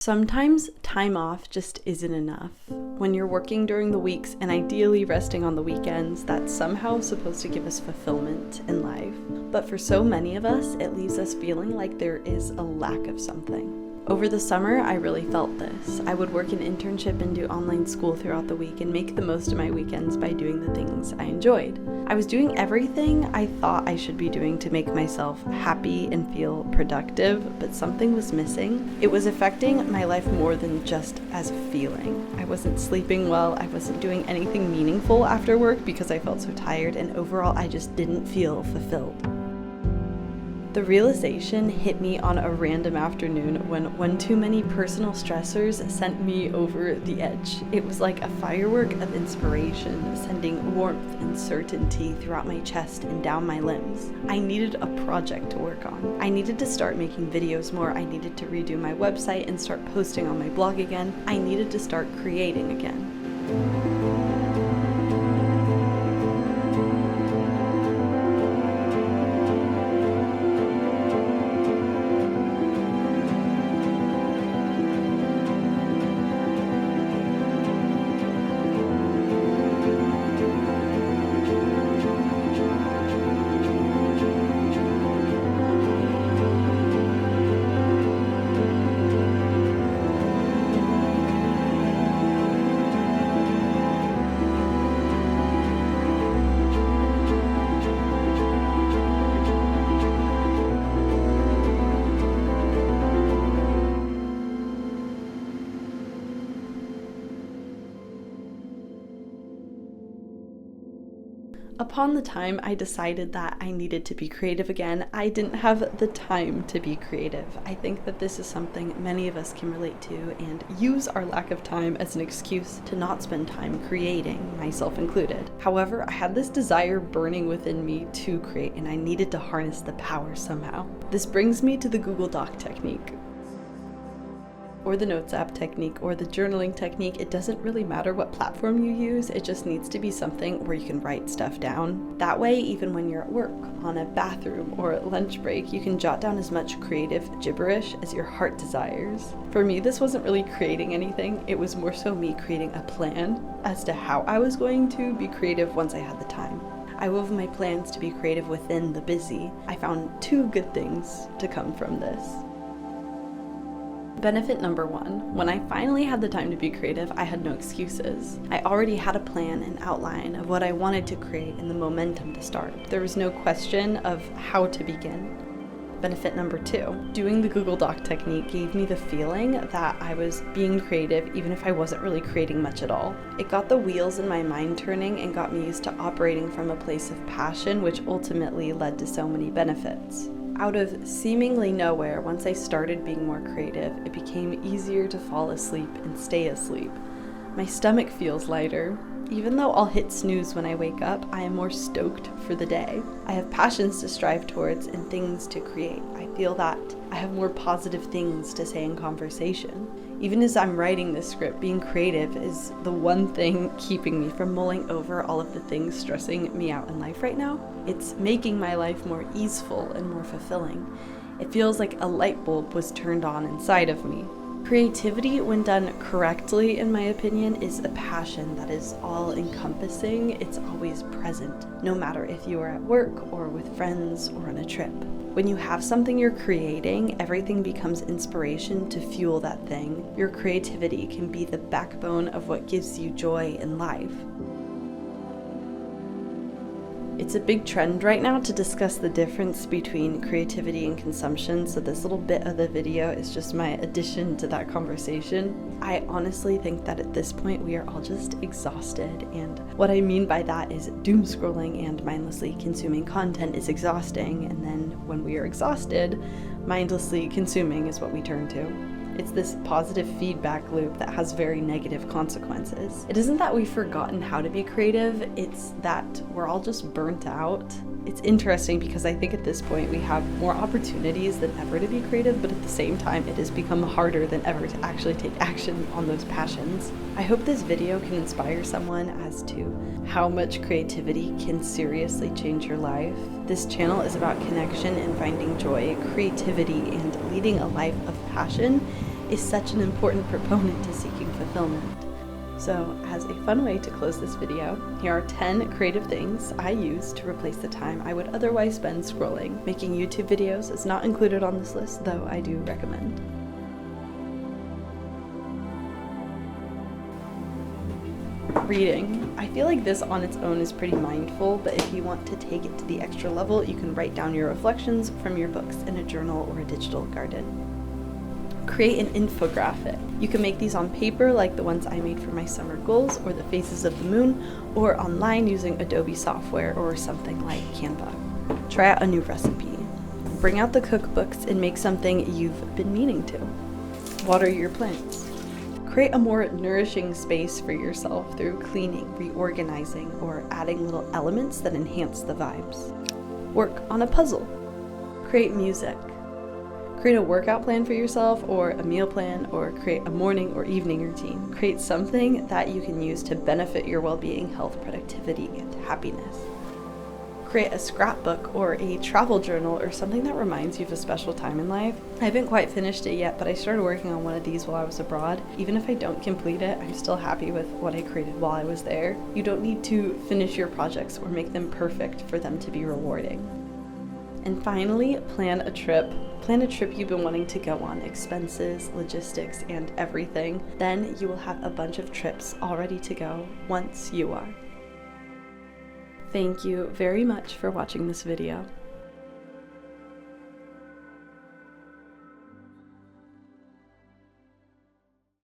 Sometimes time off just isn't enough. When you're working during the weeks and ideally resting on the weekends, that's somehow supposed to give us fulfillment in life. But for so many of us, it leaves us feeling like there is a lack of something. Over the summer, I really felt this. I would work an internship and do online school throughout the week and make the most of my weekends by doing the things I enjoyed. I was doing everything I thought I should be doing to make myself happy and feel productive, but something was missing. It was affecting my life more than just as a feeling. I wasn't sleeping well, I wasn't doing anything meaningful after work because I felt so tired, and overall I just didn't feel fulfilled. The realization hit me on a random afternoon when too many personal stressors sent me over the edge. It was like a firework of inspiration, sending warmth and certainty throughout my chest and down my limbs. I needed a project to work on. I needed to start making videos more. I needed to redo my website and start posting on my blog again. I needed to start creating again. Upon the time I decided that I needed to be creative again, I didn't have the time to be creative. I think that this is something many of us can relate to and use our lack of time as an excuse to not spend time creating, myself included. However, I had this desire burning within me to create, and I needed to harness the power somehow. This brings me to the Google Doc technique, or the Notes app technique, or the journaling technique. It doesn't really matter what platform you use, it just needs to be something where you can write stuff down. That way, even when you're at work, on a bathroom, or at lunch break, you can jot down as much creative gibberish as your heart desires. For me, this wasn't really creating anything, it was more so me creating a plan as to how I was going to be creative once I had the time. I wove my plans to be creative within the busy. I found two good things to come from this. Benefit number one, when I finally had the time to be creative, I had no excuses. I already had a plan and outline of what I wanted to create and the momentum to start. There was no question of how to begin. Benefit number two, doing the Google Doc technique gave me the feeling that I was being creative even if I wasn't really creating much at all. It got the wheels in my mind turning and got me used to operating from a place of passion, which ultimately led to so many benefits. Out of seemingly nowhere, once I started being more creative, it became easier to fall asleep and stay asleep. My stomach feels lighter. Even though I'll hit snooze when I wake up, I am more stoked for the day. I have passions to strive towards and things to create. I feel that I have more positive things to say in conversation. Even as I'm writing this script, being creative is the one thing keeping me from mulling over all of the things stressing me out in life right now. It's making my life more easeful and more fulfilling. It feels like a light bulb was turned on inside of me. Creativity, when done correctly, in my opinion, is a passion that is all-encompassing. It's always present, no matter if you are at work or with friends or on a trip. When you have something you're creating, everything becomes inspiration to fuel that thing. Your creativity can be the backbone of what gives you joy in life. It's a big trend right now to discuss the difference between creativity and consumption, so this little bit of the video is just my addition to that conversation. I honestly think that at this point we are all just exhausted, and what I mean by that is doom scrolling and mindlessly consuming content is exhausting, and then when we are exhausted, mindlessly consuming is what we turn to. It's this positive feedback loop that has very negative consequences. It isn't that we've forgotten how to be creative, it's that we're all just burnt out. It's interesting because I think at this point we have more opportunities than ever to be creative, but at the same time it has become harder than ever to actually take action on those passions. I hope this video can inspire someone as to how much creativity can seriously change your life. This channel is about connection and finding joy, creativity, and leading a life of passion. is such an important proponent to seeking fulfillment. So, as a fun way to close this video, here are 10 creative things I use to replace the time I would otherwise spend scrolling. Making YouTube videos is not included on this list, though I do recommend. Reading. I feel like this on its own is pretty mindful, but if you want to take it to the extra level, you can write down your reflections from your books in a journal or a digital garden. Create an infographic. You can make these on paper like the ones I made for my summer goals or the phases of the moon, or online using Adobe software or something like Canva. Try out a new recipe. Bring out the cookbooks and make something you've been meaning to. Water your plants. Create a more nourishing space for yourself through cleaning, reorganizing, or adding little elements that enhance the vibes. Work on a puzzle. Create music. Create a workout plan for yourself, or a meal plan, or create a morning or evening routine. Create something that you can use to benefit your well-being, health, productivity, and happiness. Create a scrapbook or a travel journal or something that reminds you of a special time in life. I haven't quite finished it yet, but I started working on one of these while I was abroad. Even if I don't complete it, I'm still happy with what I created while I was there. You don't need to finish your projects or make them perfect for them to be rewarding. And finally, plan a trip. Plan a trip you've been wanting to go on, expenses, logistics, and everything. Then you will have a bunch of trips all ready to go once you are. Thank you very much for watching this video.